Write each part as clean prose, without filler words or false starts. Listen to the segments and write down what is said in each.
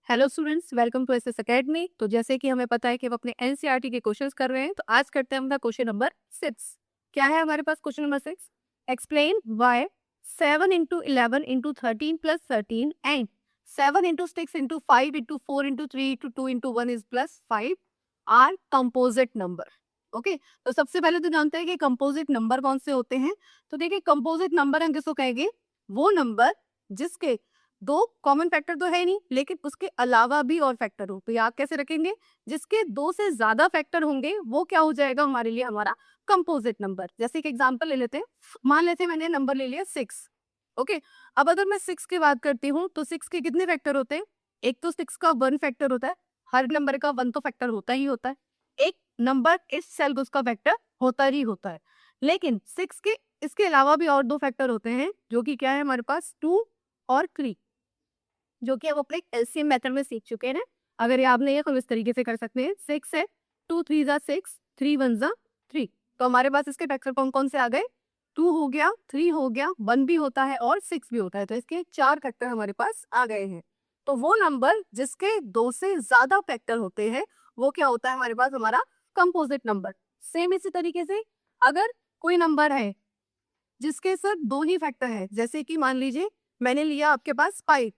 Hello students, welcome to SS academy. तो जैसे कि हमें पता है कि हम अपने एनसीईआरटी के क्वेश्चंस कर रहे हैं, तो आज करते हैं हमारा क्वेश्चन नंबर 6। क्या है हमारे पास question number 6? Explain why 7 into 11 into 13 plus 13 and 7 into 6 into 5 into 4 into 3 into 2 into 1 is plus 5 are composite number. Okay, तो सबसे पहले तो जानते हैं कि कंपोजिट नंबर कौन से होते हैं। तो देखिए, कंपोजिट नंबर हम किसको कहेंगे? वो नंबर जिसके दो कॉमन फैक्टर तो है नहीं, लेकिन उसके अलावा भी और फैक्टर हो। तो याद कैसे रखेंगे? जिसके दो से ज्यादा फैक्टर होंगे वो क्या हो जाएगा हमारे लिए? हमारा कंपोजिट नंबर। जैसे एक एग्जांपल ले लेते हैं, मान लेते हैं मैंने नंबर ले लिया 6। ओके, अब अगर मैं 6 की बात करती हूँ तो 6 के कितने फैक्टर होते हैं? एक तो 6 का 1 फैक्टर होता है, हर नंबर का 1 तो फैक्टर होता ही होता है। एक नंबर इस सेल उसका फैक्टर होता ही होता है, लेकिन 6 के इसके अलावा भी और दो फैक्टर होते हैं, जो कि क्या है हमारे पास? 2 और 3, जो कि हम अपने एलसीएम मेथड में सीख चुके हैं ना। अगर याद नहीं है तो हम इस तरीके से कर सकते हैं। 6 है, 2 3 जा 6, 3 1 जा 3। तो हमारे पास इसके फैक्टर कौन कौन से आ गए? 2 हो गया, 3 हो गया, 1 भी होता है और 6 भी होता है। तो इसके 4 फैक्टर हमारे पास आ गए हैं। तो वो नंबर जिसके 2 से ज्यादा फैक्टर होते हैं वो क्या होता है हमारे पास? हमारा कंपोजिट नंबर। सेम इसी तरीके से अगर कोई नंबर है जिसके सिर्फ 2 ही फैक्टर है, जैसे कि मान लीजिए मैंने लिया आपके पास 5।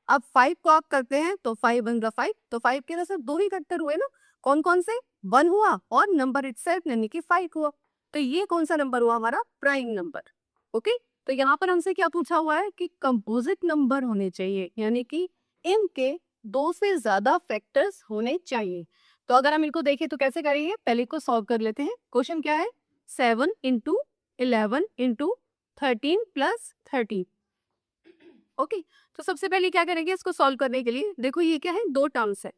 अब 5 को आप करते हैं तो 5 वन जा 5, तो 5 के तो सिर्फ 2 ही फैक्टर हुए ना। कौन कौन से? 1 हुआ और नंबर इटसेल्फ यानी कि 5 हुआ। तो ये कौन सा नंबर हुआ? हमारा प्राइम नंबर। ओके, तो यहाँ पर हमसे क्या पूछा हुआ है कि कंपोजिट नंबर होने चाहिए, यानी कि इनके 2 से ज्यादा फैक्टर्स होने चाहिए। तो अगर हम इनको देखें तो कैसे करेंगे? पहले को सॉल्व कर लेते हैं। क्वेश्चन क्या है? 7 इंटू 11 इंटू 13 प्लस 13। ओके, तो सबसे पहले क्या करेंगे इसको सॉल्व करने के लिए? देखो, ये क्या है? दो टर्म्स है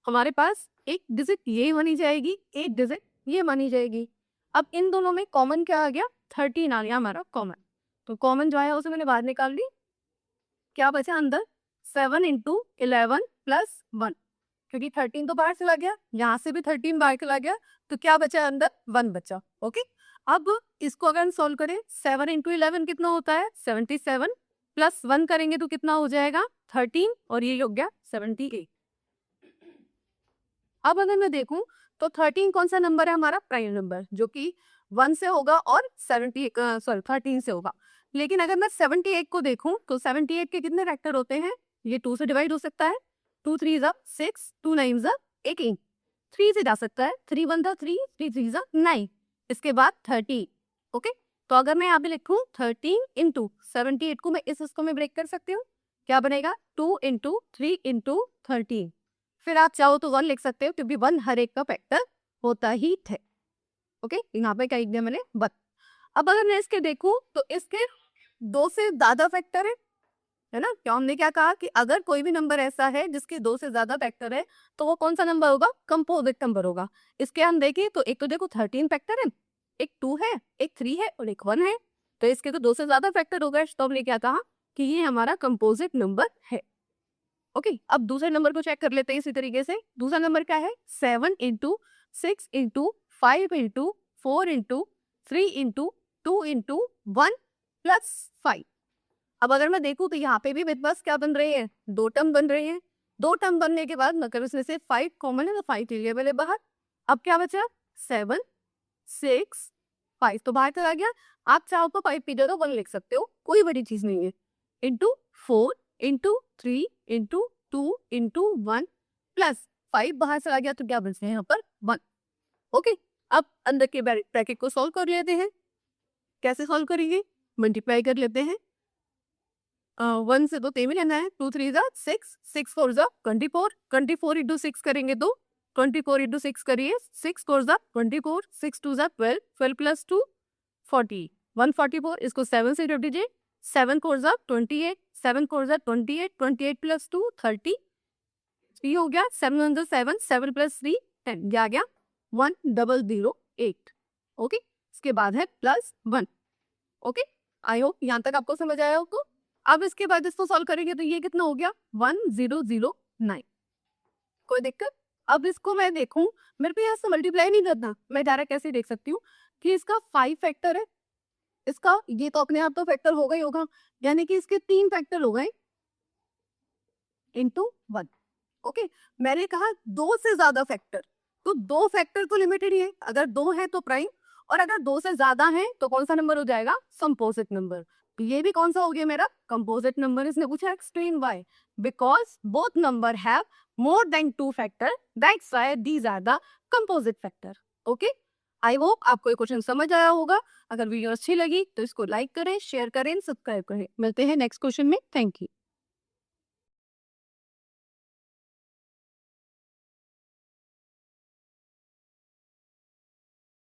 हमारे पास। एक डिजिट ये मानी जाएगी, एक डिजिट ये मानी जाएगी। अब इन दोनों में कॉमन क्या आ गया? 13 आ गया हमारा कॉमन। तो कॉमन जो है उसे मैंने बाहर निकाल ली। क्या बचा अंदर? 7 इंटू 11 प्लस 1, क्योंकि 13 तो बाहर चला गया, यहाँ से भी 13 बाहर चला गया, तो क्या बचा अंदर? 1 बचा। ओके, अब इसको अगर हम सॉल्व करें, 7 इंटू 11 कितना होता है? 77 प्लस 1 करेंगे तो कितना हो जाएगा? 13, और ये हो गया 78। अब अगर मैं देखूं तो 13 कौन सा नंबर है? हमारा प्राइम नंबर, जो कि 1 से होगा और 13 से होगा। लेकिन अगर मैं 78 को देखूं तो 78 के कितने फैक्टर होते हैं? ये 2 से डिवाइड हो सकता है, 2 3 जा 6, 2 9 जा 18। 3 से जा सकता है, 3 1 जा 3, 3 3 जा 9, इसके बाद 30। ओके, तो अगर मैं यहाँ पे लिखूं 13 इंटू 78 को मैं इस इसको में ब्रेक कर सकती हूँ। क्या बनेगा? 2 इंटू 3 इंटू 13। फिर आप चाहो तो 1 लिख सकते हो, क्योंकि 1 हर एक का फैक्टर होता ही थे। ओके, यहाँ पे क्या लिख दिया मैंने? 1। अब अगर मैं इसके देखूं तो इसके 2 से ज्यादा फैक्टर है ना। क्या हमने क्या कहा कि अगर कोई भी नंबर ऐसा है जिसके 2 से ज्यादा फैक्टर है तो वो कौन सा नंबर होगा? कंपोजिट नंबर होगा। इसके हम देखें तो एक तो देखो 13 फैक्टर है, एक 2 है, एक 3 है और एक 1 है। तो इसके तो 2 से ज्यादा फैक्टर होगा, तो हमने क्या कहा कि ये हमारा कंपोजिट नंबर है। ओके, अब दूसरे नंबर को चेक कर लेते हैं इसी तरीके से। दूसरा नंबर क्या है? 7 into 6 into 5 into 4 into 3 into 2 into 1 plus 5। अब अगर मैं देखूं तो यहाँ पे भी मेरे पास क्या बन रही है? 2 टर्म बन रही है। 2 टर्म बनने के बाद मतलब इसमें से 5 कॉमन है, तो 5 ले लिया मैंने बाहर। अब क्या बचा? 7 6 5 तो बाहर चला गया। आप चाहो तो 5 पीछे तो 1 लिख सकते हो, कोई बड़ी चीज नहीं है। Into 4 into 3 into 2 into 1 plus 5 बाहर चला गया, तो क्या बचते हैं यहाँ पर? 1। ओके, अब अंदर के ब्रैकेट को सॉल्व कर लेते हैं। कैसे सॉल्व करेंगे? मल्टीप्लाई कर लेते हैं। 1 से तो 3 लेना है, 2 3 जा 6, 6 4 जा 24, 24 इंटू 6 करेंगे तो 24 इंटू 6 करिए, 6 4 जा 24, 6 2 जा 12, 12 प्लस 2 40, 144। इसको 7 से डिवाइड दीजिए, 7 4 जा 28, 7 4 जा 28, 28 प्लस 2 30, 3 हो गया, 7 1 जा 7, 7 प्लस 3 10, क्या आ गया? 1008। ओके, इसके बाद है प्लस 1। ओके, आई होप यहाँ तक आपको समझ आया होगा। अब इसके बाद इसको सॉल्व करेंगे तो ये कितना हो गया? 1009। कोई दिक्कत? अब इसको मैं देखूं, मेरे को यहाँ से मल्टीप्लाई नहीं करना, मैं डायरेक्ट कैसे देख सकती हूँ कि इसका 5 फैक्टर है, इसका ये तो अपने आप तो फैक्टर होगा ही होगा, यानी कि इसके 3 फैक्टर हो गए इंटू 1। ओके, मैंने कहा 2 से ज्यादा फैक्टर, तो 2 फैक्टर तो लिमिटेड ही है, अगर 2 है तो प्राइम, और अगर 2 से ज्यादा है तो कौन सा नंबर हो जाएगा, कंपोजिट नंबर। तो ये भी कौन सा हो गया मेरा, कंपोजिट नंबर। इसने पूछा explain why, because both number have more than 2 factor, that's why these are the composite factor. Okay, I hope आपको ये क्वेश्चन समझ आया होगा। अगर वीडियो अच्छी लगी तो इसको लाइक करें, शेयर करें, सब्सक्राइब करें। मिलते हैं नेक्स्ट क्वेश्चन में। Thank you.